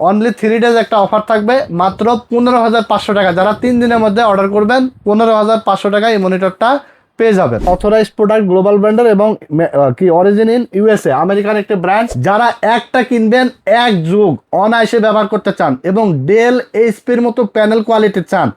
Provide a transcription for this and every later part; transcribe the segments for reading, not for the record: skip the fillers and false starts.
Only 3 days একটা offer থাকবে, মাত্র 15,500 টাকা। যারা 3 দিনের মধ্যে অর্ডার করবেন 15,500 টাকা এই মনিটরটা পেয়ে যাবেন। অথরাইজড প্রোডাক্ট, গ্লোবাল ব্র্যান্ডের এবং কি অরিজিন ইন ইউএসএ, আমেরিকান একটি ব্র্যান্ড। যারা একটা কিনবেন এক যুগ অনায়াসে ব্যবহার করতে চান এবং ডেল এইচপির মতো প্যানেল কোয়ালিটি চান,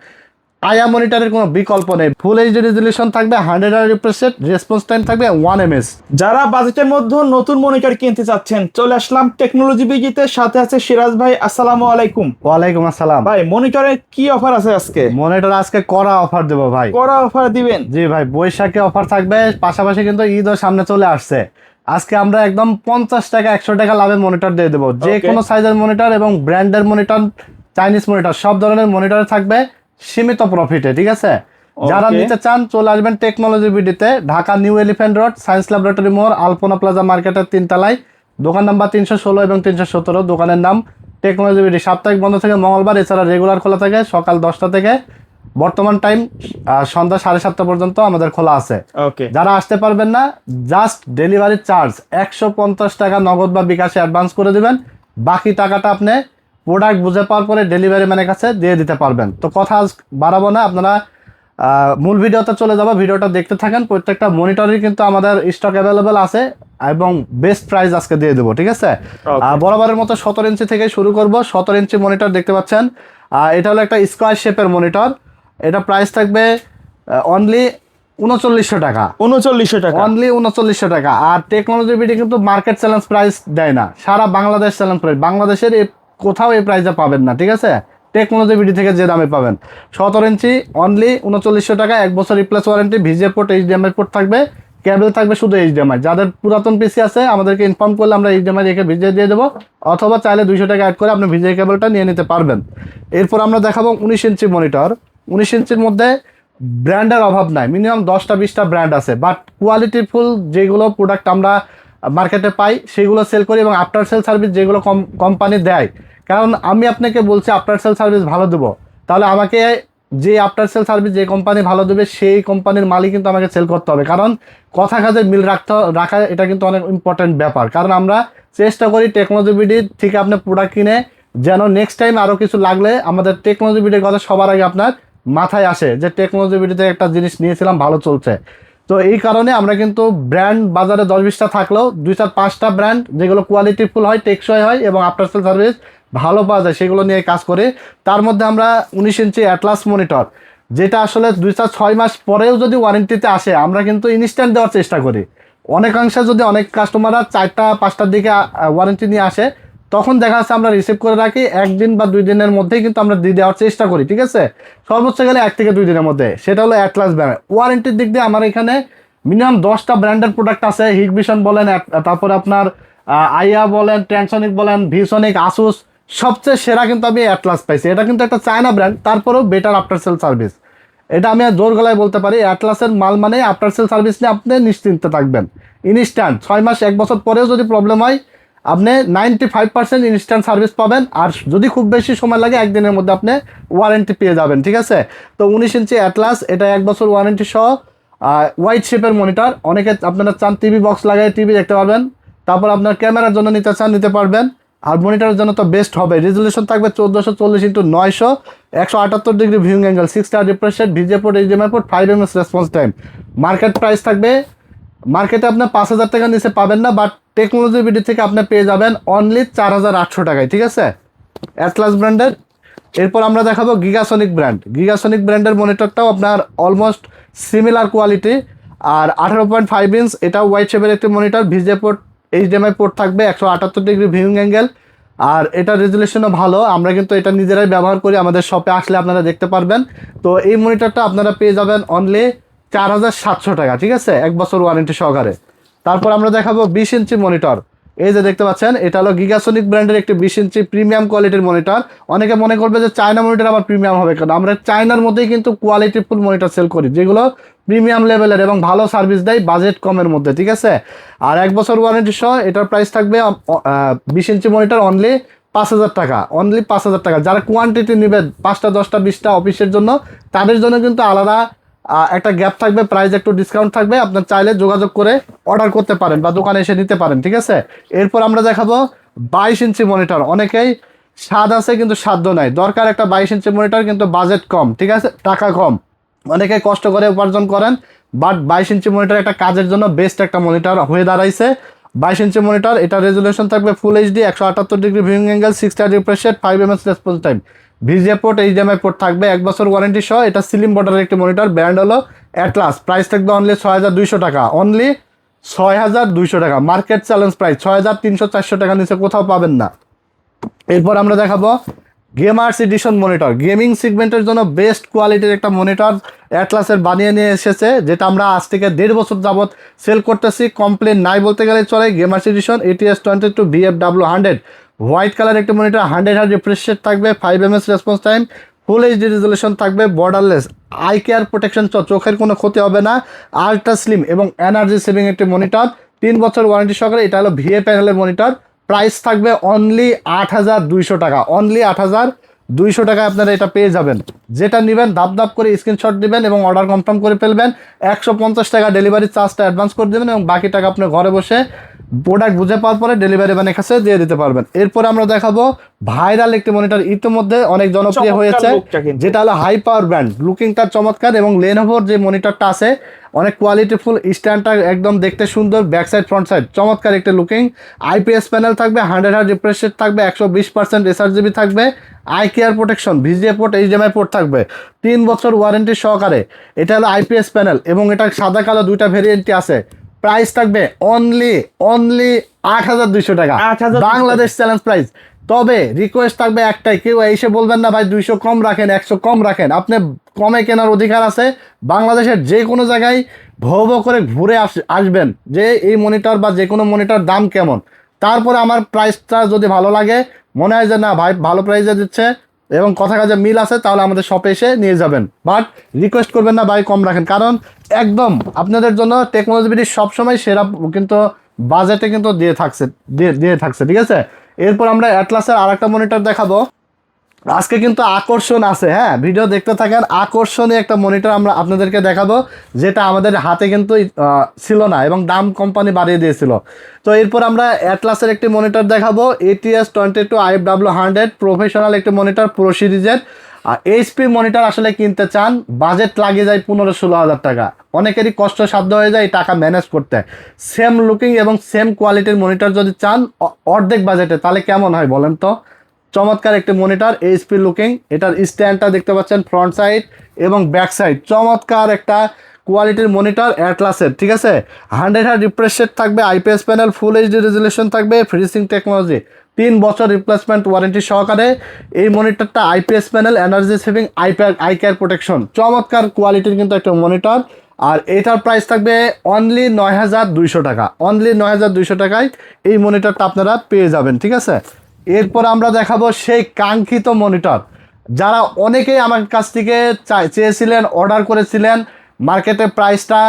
আয়া মনিটরের কোনো বিকল্প নেই। ফুল এইচডি রেজলিউশন থাকবে, 100 রিফ্রেশ রেট, রেসপন্স টাইম থাকবে 1 ms। যারা বাজেটের মধ্যে নতুন মনিটর কিনতে চাচ্ছেন, চলে আসলাম টেকনোলজি বিগিতে। সাথে আছে সিরাজ ভাই। আসসালামু আলাইকুম। ওয়ালাইকুম আসসালাম। ভাই মনিটরে কি অফার আছে আজকে? মনিটর আজকে করা অফার দেবো ভাই। করা অফার দিবেন? জি ভাই, বৈশাখে অফার থাকবে, পাশাপাশি কিন্তু ঈদও সামনে চলে আসছে। আজকে আমরা একদম 50 টাকা 100 টাকা লাভে মনিটর দিয়ে দেবো। যে কোনো সাইজের মনিটর এবং ব্র্যান্ডের মনিটর, চাইনিজ মনিটর, সব ধরনের মনিটর থাকবে সীমিত প্রফিটে, ঠিক আছে? যারা নিতে চান চলে আসবেন টেকনোলজি বিডিতে, Dhaka new elephant road, science laboratory মোড়, আলপনা প্লাজা মার্কেটের 3 তলায়, দোকান নাম্বার 316 এবং 317। দোকানের নাম টেকনোলজি বিডি। সাপ্তাহিক বন্ধ থেকে মঙ্গলবার, এছাড়া রেগুলার খোলা থাকে সকাল 10টা থেকে বর্তমান টাইম সন্ধ্যা 7:30 পর্যন্ত আমাদের খোলা আছে। যারা আসতে পারবেন না, জাস্ট ডেলিভারি চার্জ 150 টাকা নগদ বা বিকাশে অ্যাডভান্স করে দিবেন। বাকি টাকাটা আপনি প্রোডাক্ট বুঝে পাওয়ার পরে ডেলিভারি ম্যানের কাছে দিয়ে দিতে পারবেন। তো কথা বাড়াবো না, আপনারা মূল ভিডিওতে চলে যাবো, ভিডিওটা দেখতে থাকেন। প্রত্যেকটা মনিটরই কিন্তু আমাদের স্টক অ্যাভেলেবেল আছে এবং বেস্ট প্রাইস আজকে দিয়ে দেবো, ঠিক আছে? বরাবরের মতো 17 ইঞ্চি থেকে শুরু করব। 17 ইঞ্চি মনিটর দেখতে পাচ্ছেন, এটা হলো একটা স্কোয়ার শেপের মনিটর। এটা প্রাইস থাকবে অনলি 3900 টাকা। 3900 টাকা, অনলি 3900 টাকা। আর টেকনোলজি বিডি কিন্তু মার্কেট চ্যালেঞ্জ প্রাইস দেয় না, সারা বাংলাদেশ চ্যালেঞ্জ প্রাইস। বাংলাদেশের কোথাও এই প্রাইসে পাবেন না, ঠিক আছে? টেকনোলজি বিডি থেকে যে দামে পাবেন। 17 ইঞ্চি অনলি 3900 টাকা। 1 বছর replace warranty, VGA port, HDMI port থাকবে, কেবল থাকবে শুধু এইচডিএমআই। যাদের পুরাতন পিসি আছে আমাদেরকে ইনফর্ম করলে আমরা এইচডিএমআই রেখে ভিজিএ দিয়ে দেবো, অথবা চাইলে 200 টাকা অ্যাড করে আপনি ভিজিএ কেবলটা নিয়ে নিতে পারবেন। এরপর আমরা দেখাবো 19 ইঞ্চি মনিটর। 19 ইঞ্চির মধ্যে ব্র্যান্ডের অভাব নাই, মিনিমাম 10টা-20টা ব্র্যান্ড আছে, বাট কোয়ালিটিফুল যেগুলো প্রোডাক্ট আমরা মার্কেটে পাই সেগুলো সেল করি, এবং আফটার সেল সার্ভিস যেগুলো কোম্পানি দেয়। কারণ আমি আপনাকে বলছি আফটার সেল সার্ভিস ভালো দেবো, তাহলে আমাকে যে আফটার সেল সার্ভিস যে কোম্পানি ভালো দেবে সেই কোম্পানির মালই কিন্তু আমাকে সেল করতে হবে। কারণ কথা কাজে মিল রাখা এটা কিন্তু অনেক ইম্পর্টেন্ট ব্যাপার। কারণ আমরা চেষ্টা করি টেকনোলজি বিডি থেকে আপনি প্রোডাক্ট কিনে যেন নেক্সট টাইম আরও কিছু লাগলে আমাদের টেকনোলজি বিডির কথা সবার আগে আপনার মাথায় আসে যে টেকনোলজি বিডিতে একটা জিনিস নিয়েছিলাম, ভালো চলছে। তো এই কারণে আমরা কিন্তু ব্র্যান্ড বাজারে 10-20টা থাকলেও 2-4-5টা ব্র্যান্ড যেগুলো কোয়ালিটিফুল হয়, টেকসই হয় এবং আফটার সেল সার্ভিস ভালো পাওয়া যায় সেগুলো নিয়ে কাজ করি। তার মধ্যে আমরা 19 ইঞ্চি অ্যাটলাস মনিটর, যেটা আসলে 2-6 মাস পরেও যদি ওয়ারেন্টিতে আসে আমরা কিন্তু ইনস্ট্যান্ট দেওয়ার চেষ্টা করি। অনেকাংশে যদি অনেক কাস্টমাররা 4টা-5টার দিকে ওয়ারেন্টি নিয়ে আসে, তখন দেখা যাচ্ছে আমরা রিসিভ করে রাখি 1 দিন বা 2 দিনের মধ্যেই কিন্তু আমরা দিয়ে দেওয়ার চেষ্টা করি, ঠিক আছে? সর্বোচ্চ গেলে 1 থেকে 2 দিনের মধ্যে। সেটা হলো অ্যাটলাস ব্র্যান্ড। ওয়ারেন্টির দিক দিয়ে আমার এখানে মিনিমাম 10টা ব্র্যান্ডের প্রোডাক্ট আছে। হিগভিশন বলেন, তারপরে আপনার আইয়া বলেন, ট্রান্সনিক বলেন, ভিসনিক, আসুস, সবচেয়ে সেরা কিন্তু আমি অ্যাটলাস পাইছি। এটা কিন্তু একটা চায়না ব্র্যান্ড, তারপরেও বেটার আফটার সেল সার্ভিস। এটা আমি জোর গলায় বলতে পারি, অ্যাটলাসের মাল মানে আফটার সেল সার্ভিস নিয়ে আপনি নিশ্চিন্তে থাকবেন। ইনস্ট্যান্ট 6 মাস 1 বছর পরেও যদি প্রবলেম হয় আপনি 95% ইনস্ট্যান্ট সার্ভিস পাবেন। আর যদি খুব বেশি সময় লাগে 1 দিনের মধ্যে আপনি ওয়ারেন্টি পেয়ে যাবেন, ঠিক আছে? তো 19 ইঞ্চি অ্যাটলাস, এটা 1 বছর ওয়ারেন্টি সহ ওয়াইড শেপের মনিটর। অনেকে আপনারা চান টিভি বক্স লাগাই টিভি দেখতে পারবেন, তারপর আপনার ক্যামেরার জন্য নিতে চান নিতে পারবেন। আর মনিটরের জন্য তো বেস্ট হবে। রেজলিউশন থাকবে 1440x900, 178 degree viewing angle, 6 star refresh rate, VGA port, HDMI port, 5 ms response time. Market price থাকবে, মার্কেটে আপনার 5000 টাকা নিচে পাবেন না, বাট টেকনোলজি বিডি থেকে আপনি পেয়ে যাবেন অনলি 4800 টাকায়, ঠিক আছে? অ্যাটলাস ব্র্যান্ডের। এরপর আমরা দেখাবো গিগাসনিক ব্র্যান্ড। গিগাসনিক ব্র্যান্ডের মনিটরটাও আপনার অলমোস্ট সিমিলার কোয়ালিটি, আর 18.5 ইঞ্চ, এটাও ওয়াইড শেপের একটি monitor. VGA port, HDMI port থাকবে, 178 ডিগ্রি ভিউইং অ্যাঙ্গেল, আর এটা রেজুলেশনও ভালো। আমরা কিন্তু এটা নিজেরাই ব্যবহার করি, আমাদের শপে আসলে আপনারা দেখতে পারবেন। তো এই মনিটরটা আপনারা পেয়ে যাবেন অনলি 4700 টাকা, ঠিক আছে? 1 বছর ওয়ারেন্টি সহকারে। তারপর আমরা দেখাবো 20 ইঞ্চি মনিটর। এই যে দেখতে পাচ্ছেন, এটা হলো গিগাসনিক ব্র্যান্ডের একটি 20 ইঞ্চি প্রিমিয়াম কোয়ালিটির মনিটর। অনেকে মনে করবে যে চায়না মনিটর আবার প্রিমিয়াম হবে, কারণ আমরা চায়নার মধ্যেই কিন্তু কোয়ালিটিফুল মনিটর সেল করি, যেগুলো প্রিমিয়াম লেভেলের এবং ভালো সার্ভিস দেয় বাজেট কমের মধ্যে, ঠিক আছে? আর 1 বছর ওয়ারেন্টি সহ এটার প্রাইস থাকবে 20 ইঞ্চি মনিটর অনলি 5000 টাকা। অনলি 5000 টাকা। যারা কোয়ান্টিটি নেবে 5টা 10টা 20টা অফিসের জন্য, তাদের জন্য কিন্তু আলাদা একটা গ্যাপ থাকবে, প্রাইস একটু ডিসকাউন্ট থাকবে। আপনার চাইলে যোগাযোগ করে অর্ডার করতে পারেন বা দোকানে এসে নিতে পারেন, ঠিক আছে? এরপর আমরা দেখাবো 22 ইঞ্চি মনিটর। অনেকেই স্বাদ আছে কিন্তু সাধ্য নাই, দরকার একটা 22 ইঞ্চি মনিটর, কিন্তু বাজেট কম, ঠিক আছে, টাকা কম, অনেকে কষ্ট করে উপার্জন করেন, বাট 22 ইঞ্চি মনিটর একটা কাজের জন্য বেস্ট একটা মনিটর হয়ে দাঁড়াইছে। 22 ইঞ্চি মনিটর, এটা রেজুলেশন থাকবে full HD, 178 degree viewing angle, 60 refresh rate, 5 ms response time, VGA port, HDMI port থাকবে, 1 বছর ওয়ারেন্টি সহ। এটা স্লিম বর্ডারের একটি মনিটর, ব্র্যান্ড হলো অ্যাটলাস, প্রাইস থাকবে অনলি 6200 টাকা, অনলি 6200 টাকা, মার্কেট চ্যালেঞ্জ প্রাইস 6300-400 টাকা নিচে কোথাও পাবেন না। এরপর আমরা দেখাবো গেমার্স এডিশন মনিটর, গেমিং সেগমেন্টের জন্য বেস্ট কোয়ালিটির একটা মনিটর অ্যাটলাসের বানিয়ে নিয়ে এসেছে, যেটা আমরা আজ থেকে 1.5 বছর যাবত সেল করতেছি, কমপ্লেন নাই বলতে গেলে চলে। Gamers edition ATS22 VFW100 white colour একটি মনিটর, 100 Hz রিফ্রেশ রেট থাকবে, 5 ms response time, full HD resolution থাকবে, বর্ডারলেস, আই কেয়ার প্রোটেকশন, চোখের কোনো ক্ষতি হবে না, আল্ট্রা স্লিম এবং এনার্জি সেভিং একটি মনিটর, 3 বছর ওয়ারেন্টি সহকারে। এটা হলো ভিএ প্যানেলের মনিটর, প্রাইস থাকবে অনলি 8200 টাকা, অনলি 8200 টাকায় আপনারা এটা পেয়ে যাবেন। যেটা নেবেন দাপ করে স্ক্রিনশট দিবেন এবং অর্ডার কনফার্ম করে ফেলবেন। 150 টাকা ডেলিভারি চার্জটা অ্যাডভান্স করে দেবেন এবং বাকি টাকা আপনি ঘরে বসে প্রোডাক্ট বুঝে পাওয়ার পরে ডেলিভারি ম্যানের কাছে দিয়ে দিতে পারবেন। এরপর আমরা দেখাবো ভাইরাল একটি মনিটর, ইতিমধ্যে অনেক জনপ্রিয় হয়েছে, যেটা হলো হাই পাওয়ার ব্র্যান্ড, লুকিংটা চমৎকার, এবং লেনোভোর যে মনিটরটা আছে অনেক কোয়ালিটিফুল, স্ট্যান্ডটা একদম দেখতে সুন্দর, ব্যাক সাইড ফ্রন্ট সাইড চমৎকার একটা লুকিং, আইপিএস প্যানেল থাকবে, 100 Hz রিফ্রেশ রেট থাকবে, 120% এসআরজিবি থাকবে, I care protection, VGA port, HDMI port থাকবে, 3 বছর ওয়ারেন্টি সহকারে। এটা হলো আইপিএস প্যানেল এবং এটা সাদা কালো দুইটা ভেরিয়েন্টই আছে। প্রাইস থাকবে অনলি 8200 টাকা, 8200 বাংলাদেশ চ্যালেঞ্জ প্রাইস। তবে রিকোয়েস্ট থাকবে একটাই, কেউ এসে বলবেন না ভাই 200 কম রাখেন, 100 কম রাখেন, আপনি কমে কেনার অধিকার আছে। বাংলাদেশের যে কোনো জায়গায় ভৌ করে ঘুরে আসবেন যে এই মনিটর বা যে কোনো মনিটর দাম কেমন, তারপরে আমার প্রাইসটা যদি ভালো লাগে, মনে হয় যে না ভাই ভালো প্রাইসে দিচ্ছে এবং কথা কাজে মিল আছে, তাহলে আমাদের শপে এসে নিয়ে যাবেন। বাট রিকোয়েস্ট করবেন না ভাই কম রাখেন, কারণ একদম আপনাদের জন্য টেকনোলজি বিডি সবসময় সেরা কিন্তু বাজেটে কিন্তু দিয়ে থাকছে, ঠিক আছে। এরপর আমরা অ্যাটলাসের আর একটা মনিটর দেখাবো। আজকে কিন্তু আকর্ষণ আছে, হ্যাঁ, ভিডিও দেখতে থাকেন, আকর্ষণীয় একটা মনিটর আমরা আপনাদেরকে দেখাবো, যেটা আমাদের হাতে কিন্তু ছিল না এবং দাম কোম্পানি বাড়িয়ে দিয়েছিল। তো এরপর আমরা অ্যাটলাসের একটি মনিটর দেখাবো, ATS22 IFW100 প্রফেশনাল একটি মনিটর, প্রো সিরিজের। আর এইচপি মনিটর আসলে কিনতে চান, বাজেট লাগিয়ে যায় 15-16 হাজার টাকা, অনেকেরই কষ্টসাধ্য হয়ে যায় এই টাকা ম্যানেজ করতে। সেম লুকিং এবং সেম কোয়ালিটির মনিটর যদি চান অর্ধেক বাজেটে, তাহলে কেমন হয় বলেন তো। চমৎকার একটি মনিটর, এইচপি লুকিং, এটার স্ট্যান্ডটা দেখতে পাচ্ছেন, ফ্রন্ট সাইড এবং ব্যাক সাইড চমৎকার একটা কোয়ালিটির মনিটর অ্যাটলাসের, ঠিক আছে। 100 Hz রিফ্রেশ রেট থাকবে, IPS panel, full HD resolution থাকবে, ফ্রিজিং টেকনোলজি, 3 বছর রিপ্লেসমেন্ট ওয়ারেন্টি সহকারে। এই মনিটরটা IPS panel, energy saving, eye care protection, চমৎকার কোয়ালিটির কিন্তু একটা মনিটর। আর এটার প্রাইস থাকবে অনলি 9200 টাকা, অনলি 9200 টাকায় এই মনিটরটা আপনারা পেয়ে যাবেন, ঠিক আছে। এরপর আমরা দেখাবো সেই কাঙ্ক্ষিত মনিটর, যারা অনেকেই আমার কাছ থেকে চেয়েছিলেন, অর্ডার করেছিলেন। মার্কেটে প্রাইসটা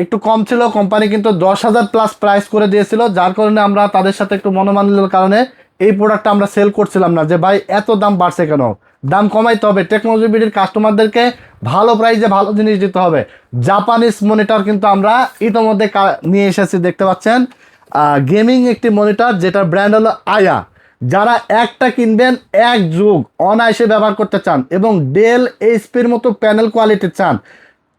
একটু কম ছিল, কোম্পানি কিন্তু 10,000 প্লাস প্রাইস করে দিয়েছিল, যার কারণে আমরা তাদের সাথে একটু মনোমালিন্যের কারণে এই প্রোডাক্টটা আমরা সেল করছিলাম না, যে ভাই এত দাম বাড়ছে কেন, দাম কমাইতে হবে, টেকনোলজি বিডির কাস্টমারদেরকে ভালো প্রাইসে ভালো জিনিস দিতে হবে। জাপানিজ মনিটর কিন্তু আমরা ইতোমধ্যে নিয়ে এসেছি, দেখতে পাচ্ছেন, গেমিং একটি মনিটর, যেটার ব্র্যান্ড হলো আয়া। যারা একটা কিনবেন এক যুগ অনায়াসে ব্যবহার করতে চান এবং ডেল এইচপির মতো প্যানেল কোয়ালিটি চান,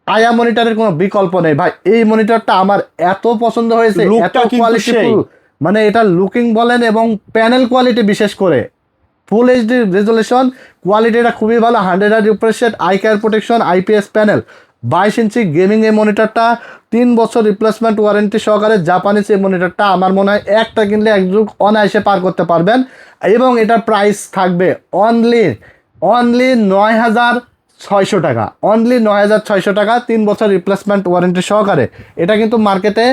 আয়া মনিটরের কোনো বিকল্প নেই ভাই। এই মনিটরটা আমার এত পছন্দ হয়েছে, এত কোয়ালিটিফুল, মানে এটা লুকিং বলেন এবং প্যানেল কোয়ালিটি, বিশেষ করে ফুল এইচডি রেজুলেশন কোয়ালিটিটা খুবই ভালো, 100 Hz refresh rate, I care protection, IPS panel, 22 inch gaming এই মনিটরটা, 3 বছর রিপ্লেসমেন্ট ওয়ারেন্টি সহকারে। জাপানিজ এই মনিটরটা আমার মনে হয় একটা কিনলে এক যুগ অনায়াসে পার করতে পারবেন এবং এটার প্রাইস থাকবে অনলি 9600 টাকা, অনলি 9600 টাকা, 3 বছর রিপ্লেসমেন্ট ওয়ারেন্টি সহকারে। এটা কিন্তু মার্কেটে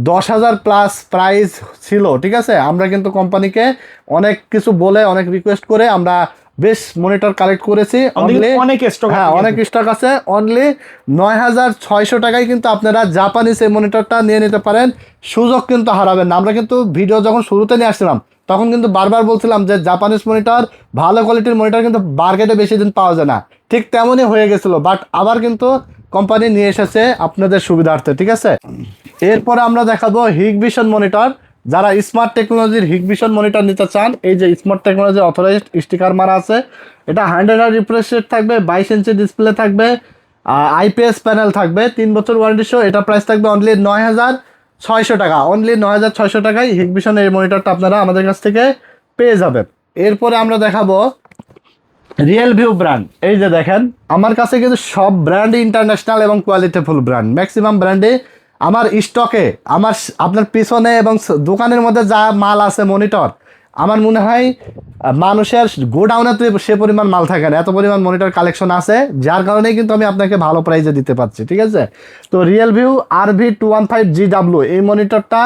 10,000 প্লাস প্রাইস ছিল, ঠিক আছে। আমরা কিন্তু কোম্পানিকে অনেক কিছু বলে, অনেক রিকোয়েস্ট করে আমরা বেশ মনিটর কালেক্ট করেছি, অনেক স্টক, হ্যাঁ অনেক স্টক আছে। অনলি 9600 টাকায় কিন্তু আপনারা জাপানিজ এই মনিটরটা নিয়ে নিতে পারেন, সুযোগ কিন্তু হারাবেন না। আমরা কিন্তু ভিডিও যখন শুরুতে নিয়ে আসছিলাম তখন কিন্তু বারবার বলছিলাম যে জাপানিজ মনিটর, ভালো কোয়ালিটির মনিটর কিন্তু মার্কেটে বেশি দিন পাওয়া যায় না, ঠিক তেমনই হয়ে গেছিলো, বাট আবার কিন্তু কোম্পানি নিয়ে এসেছে আপনাদের সুবিধার্থে, ঠিক আছে। এরপরে আমরা দেখাবো হিগভিশন মনিটর, যারা স্মার্ট টেকনোলজির হিগভিশন মনিটর নিতে চান, এই যে স্মার্ট টেকনোলজি অথরাইজড স্টিকার মারা আছে, এটা 100 রিফ্রেশ রেট থাকবে, 22 ইঞ্চি ডিসপ্লে থাকবে, আইপিএস প্যানেল থাকবে, 3 বছর ওয়ারেন্টি সহ। এটা প্রাইস থাকবে অনলি 9600 টাকা। অনলি 9600 টাকায় হিগভিশন এই মনিটরটা আপনারা আমাদের কাছ থেকে পেয়ে যাবেন। এরপরে আমরা দেখাবো রিয়েল ভিউ ব্র্যান্ড। এই যে দেখেন, আমার কাছে কিন্তু সব ব্র্যান্ড ইন্টারন্যাশনাল এবং কোয়ালিটিফুল ব্র্যান্ড, ম্যাক্সিমাম ব্র্যান্ডে আমার স্টকে, আপনার পিছনে এবং দোকানের মধ্যে যা মাল আছে মনিটর, আমার মনে হয় মানুষের গোডাউনে তো সে পরিমাণ মাল থাকে না, এত পরিমাণ মনিটর কালেকশন আছে, যার কারণেই কিন্তু আমি আপনাকে ভালো প্রাইসে দিতে পারছি। ঠিক আছে, তো রিয়েল ভিউ RV215GW এই মনিটরটা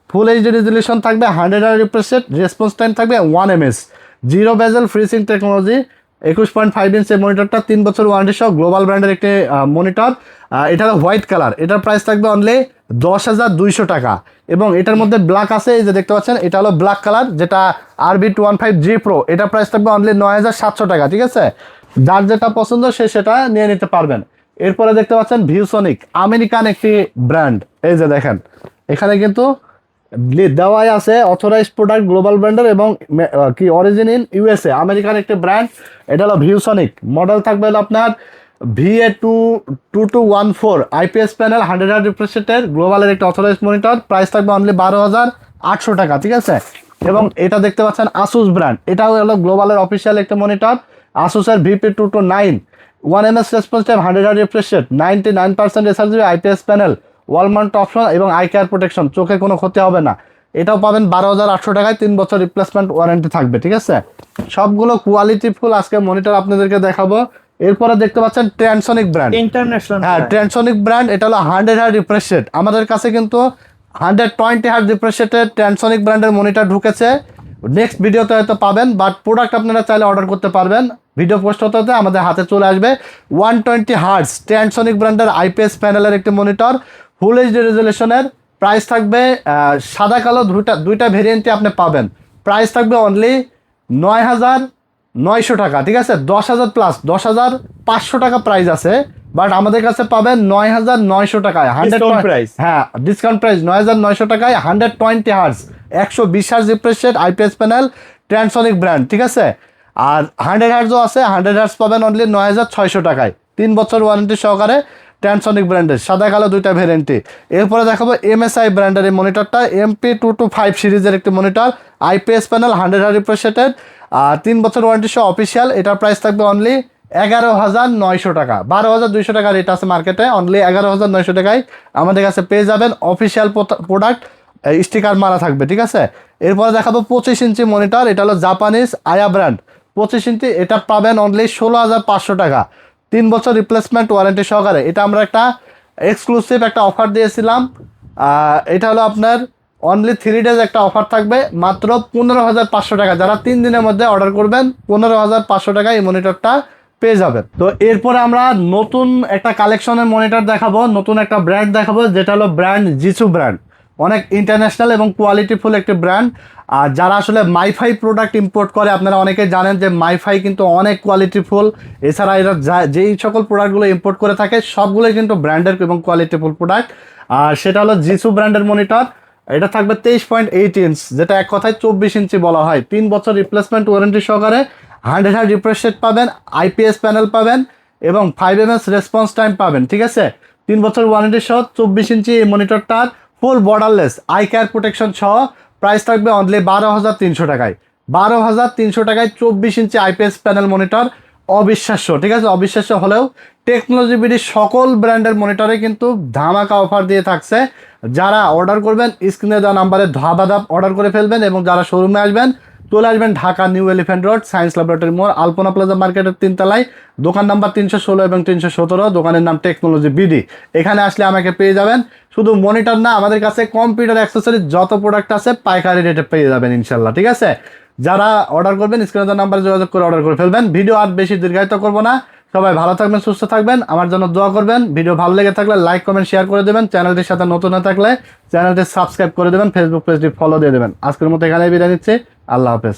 ফুল এইচডি রেজলিউশন থাকবে, 100 রিফ্রেশ রেট, রেসপন্স টাইম থাকবে 1 ms, জিরো বেজেল ফ্রিজিং টেকনোলজি, 21.5 ইঞ্চ এই মনিটরটা, 3 বছর ওয়ারেন্টি সহ, গ্লোবাল ব্র্যান্ডের একটি মনিটর। এটা হলো হোয়াইট কালার, এটার প্রাইস থাকবে অনলি 10,200 টাকা। এবং এটার মধ্যে ব্ল্যাক আছে, এই যে দেখতে পাচ্ছেন, এটা হলো ব্ল্যাক কালার, যেটা RV215G Pro, এটার প্রাইস থাকবে অনলি 9,700 টাকা। ঠিক আছে, যার যেটা পছন্দ সে সেটা নিয়ে নিতে পারবেন। এরপরে দেখতে পাচ্ছেন ভিউসনিক, আমেরিকান একটি ব্র্যান্ড। এই যে দেখেন, এখানে কিন্তু দেওয়াই আছে অথরাইজড প্রোডাক্ট গ্লোবাল ব্র্যান্ডের এবং কি অরিজিন ইন ইউএসএ, আমেরিকান একটি ব্র্যান্ড। এটা হলো ভিউসনিক, মডেল থাকবে হলো আপনার VA2214, আইপিএস প্যানেল, 100 রিফ্রেশ রেটের, গ্লোবালের একটি অথরাইজড মনিটর, প্রাইস থাকবে অনলি 12,800 টাকা। ঠিক আছে, এবং এটা দেখতে পাচ্ছেন আসুস ব্র্যান্ড, এটাও হলো গ্লোবালের অফিসিয়াল একটা মনিটর, আসুসের VP229, 1 ms response time, 100 refresh rate, 99% S R G, IPS panel, wall mount option এবং আই কেয়ার প্রোটেকশন, চোখে কোনো ক্ষতি হবে না। এটাও পাবেন 12,800 টাকায়, 3 বছর রিপ্লেসমেন্ট ওয়ারেন্টি থাকবে। ঠিক আছে, সবগুলো কোয়ালিটিফুল আজকে মনিটর আপনাদেরকে দেখাবো। এরপরে দেখতে পাচ্ছেন ট্রান্সনিক ব্র্যান্ড, ইন্টারন্যাশনাল। হ্যাঁ ট্রান্সনিক ব্র্যান্ড, এটা হলো 100 রিফ্রেশ রেট। আমাদের কাছে কিন্তু 120 রিফ্রেশ রেটের ট্রান্সনিক ব্র্যান্ডের মনিটর ঢুকেছে, নেক্সট ভিডিওতে হয়তো পাবেন, বাট প্রোডাক্ট আপনারা চাইলে অর্ডার করতে পারবেন, ভিডিও পোস্ট হতে হতে আমাদের হাতে চলে আসবে। 120 হার্টস ট্রান্সনিক ব্র্যান্ডের আইপিএস প্যানেলের একটি মনিটর, ফুল এইচডি রেজলিউশনের, প্রাইস থাকবে সাদা কালো দুইটা ভেরিয়েন্টে আপনি পাবেন, প্রাইস থাকবে অনলি 9,900 টাকা। ঠিক আছে, 10,000 প্লাস 10,500 টাকা প্রাইস আছে, বাট আমাদের কাছে পাবেন 9,900 টাকায়, 100 প্রাইস। হ্যাঁ ডিসকাউন্ট প্রাইস 9,900 টাকায়, 120 hertz 120 hertz refresh rate, IPS panel, ট্রান্সনিক ব্র্যান্ড। ঠিক আছে, আর 100 হার্টসও আছে, 100 হার্টস পাবেন অনলি 9,600 টাকায়, 3 বছর ওয়ারেন্টি সহকারে, ট্রান্সনিক ব্র্যান্ডের, সাদা কালো দুইটা ভ্যারিয়েন্টে। এরপরে দেখাবো MSI ব্র্যান্ডের এই মনিটরটা, MP225 সিরিজের একটি monitor, IPS panel, 100 refresh rated, আর 3 বছর ওয়ারেন্টি সহ অফিসিয়াল। এটার প্রাইস থাকবে অনলি 11,900 টাকা, 12,200 টাকা রেট আছে মার্কেটে, অনলি 11,900 টাকায় আমাদের কাছে পেয়ে যাবেন। অফিসিয়াল প্রোডাক্ট, স্টিকার মারা থাকবে। ঠিক আছে, এরপরে দেখাবো 25 ইঞ্চি মনিটর, এটা হলো জাপানিজ আয়া ব্র্যান্ড, 25 ইঞ্চি, এটা পাবেন অনলি 16,500 টাকা, 3 বছর রিপ্লেসমেন্ট ওয়ারেন্টি সহকারে। এটা আমরা একটা এক্সক্লুসিভ একটা অফার দিয়েছিলাম, এটা হলো আপনার অনলি 3 ডেজ একটা অফার থাকবে, মাত্র 15,500 টাকা। যারা 3 দিনের মধ্যে অর্ডার করবেন 15,500 টাকা এই মনিটরটা পেয়ে যাবেন। তো এরপরে আমরা নতুন একটা কালেকশনের মনিটর দেখাবো, নতুন একটা ব্র্যান্ড দেখাবো, যেটা হলো ব্র্যান্ড জিসু ব্র্যান্ড, অনেক ইন্টারন্যাশনাল এবং কোয়ালিটিফুল একটি ব্র্যান্ড। আর যারা আসলে মাইফাই প্রোডাক্ট ইম্পোর্ট করে, আপনারা অনেকেই জানেন যে মাইফাই কিন্তু অনেক কোয়ালিটিফুল, এছাড়া এরা যেই সকল প্রোডাক্টগুলো ইম্পোর্ট করে থাকে সবগুলোই কিন্তু ব্র্যান্ডের এবং কোয়ালিটিফুল প্রোডাক্ট। আর সেটা হলো জিসু ব্র্যান্ডের মনিটর, এটা থাকবে 23.8 ইঞ্চ, যেটা এক কথায় 24 ইঞ্চি বলা হয়, 3 বছর রিপ্লেসমেন্ট ওয়ারেন্টি সহকারে, 100 রিফ্রেশ রেট পাবেন, আইপিএস প্যানেল পাবেন এবং 5 ms রেসপন্স টাইম পাবেন। ঠিক আছে, 3 বছর ওয়ারেন্টি সহ 24 ইঞ্চি এই মনিটরটার, full borderless eye care protection সহ, প্রাইস থাকবে অনলি 12,300 টাকায়, 12,300 টাকায় 24 ইঞ্চি আইপিএস প্যানেল মনিটর, অবিশ্বাস্য। ঠিক আছে, অবিশ্বাস্য হলেও টেকনোলজি বিডির সকল ব্র্যান্ডের মনিটরে কিন্তু ধামাকা অফার দিয়ে থাকছে। যারা অর্ডার করবেন স্ক্রিনে দেওয়া নাম্বারে ধাপ অর্ডার করে ফেলবেন, এবং যারা শোরুমে আসবেন চলে আসবেন Dhaka new elephant road, science laboratory মোড়, আলপনা প্লাজা মার্কেটের 3 তলায়, দোকান নাম্বার 316 এবং 317, দোকানের নাম টেকনোলজি বিডি। এখানে আসলে আমাকে পেয়ে যাবেন। শুধু মনিটর না, আমাদের কাছে কম্পিউটার অ্যাক্সেসরি যত প্রোডাক্ট আছে পাইকারি রেটে পেয়ে যাবেন ইনশাল্লাহ। ঠিক আছে, যারা অর্ডার করবেন স্ক্রিনে দেওয়া নাম্বারে যোগাযোগ করে অর্ডার করে ফেলবেন। ভিডিও আর বেশি দীর্ঘায়িত করবো না, সবাই ভালো থাকবেন, সুস্থ থাকবেন, আমার জন্য দোয়া করবেন। ভিডিও ভালো লেগে থাকলে লাইক কমেন্ট শেয়ার করে দেবেন, চ্যানেলটির সাথে নতুন হয়ে থাকলে চ্যানেলটি সাবস্ক্রাইব করে দেবেন, ফেসবুক পেজটি ফলো দিয়ে দেবেন। আজকের মতো এখানেই বিদায় নিচ্ছি, আল্লাহ হাফেজ।